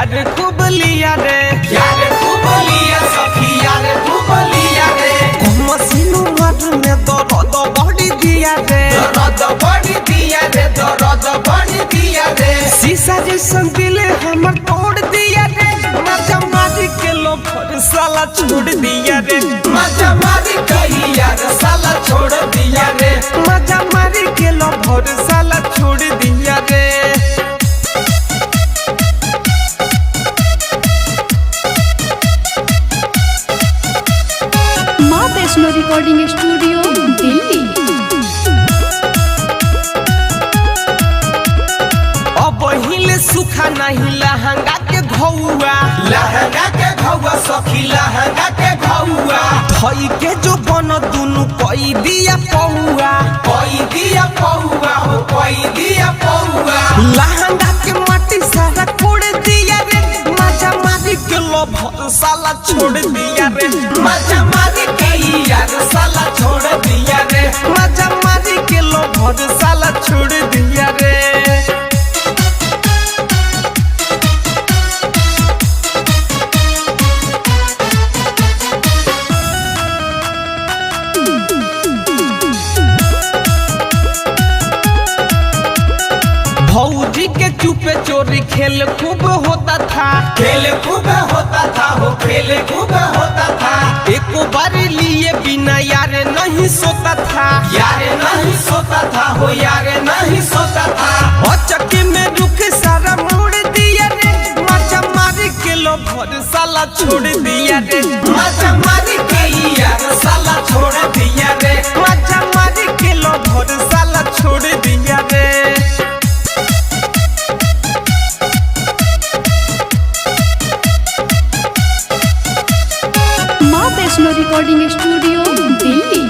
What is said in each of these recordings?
यार खूब लिया रे, यार खूब लिया सखी यार खूब लिया रे। मसीनू मर में दर्द बढ़ी दिया रे, दर्द बढ़ी दिया रे, दर्द बढ़ी दिया रे। शीशा जैसन दिल हमर तोड़ दिया रे, मजा मारी के लो भर साला छोड़ दिया रे, मजा मारी कही यार साला छोड़ दिया रे, मजा मारी के लो भर साला छोड़ दिया रे। माँ वैष्णो रिकॉर्डिंग स्टूडियो दिल्ली। अब हिले सुखा नहीं लहंगा के घौआ, लहंगा के घौआ सखी लहंगा के घौआ। धई के जो बन दुनु कोई दिया पौआ, कोई दिया पौआ हो कोई दिया पौआ। लहंगा के माटी सारा कोड़ दिया रे, मजा मारी के लो भर साला छोड़ दिया रे, मजा मारी कही यार साला छोड़ दिया रे, मजा मारी के लो भर साला छोड़ दिया रे। भौजी के चुपे चोरी खेल खूब होता था, खेल खूब होता था हो खेल खूब होता था। एको बार लिए बिना यारे नहीं सोता था, यारे नहीं सोता था हो यारे नहीं सोता था। चक्के में रुक सारा मोड़ दिया रे, मजा मारी के लो भर साला छोड़ दिया रे, मजा मारी कही यार साला छोड़ दिया रे, मजा मारी के लो भर साला छोड़ दिया रे। माँ Vaishno recording studio Delhi.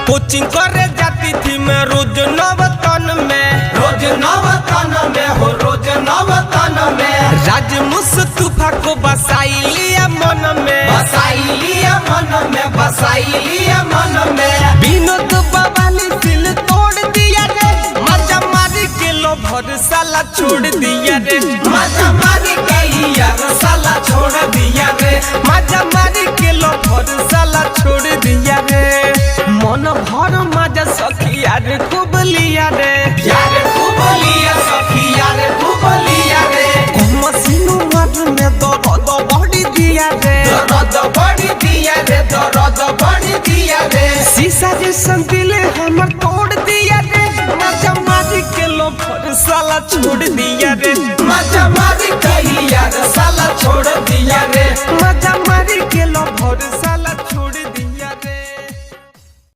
Coaching करे जाती थी मैं रोज नवतन में, रोज नवतन में हो रोज नवतन में। राज मुस्तफा को बसाई लिया मन में, बसाई लिया मन में बसाई लिया मन में। विनोद बवाली दिल तोड़ दिया रे, मजा मारी के लो भर साला छोड़ दिया रे, मजा मारी कही यार साला छोड़ दिया रे, मजा मारी के लो भर साला छोड़ दिया रे। मन भर मजा सखी यार खूब लिया रे, यार खूब लिया सखी यार खूब लिया रे। मसीनू मर में दर्द बढ़ी दिया रे, दर्द बढ़ी दिया रे, दर्द बढ़ी दिया रे। शीशा जैसन दिल हमर तोड़ दिया रे, मजा मारी के लो भर साला छोड़ दिया रे, मजा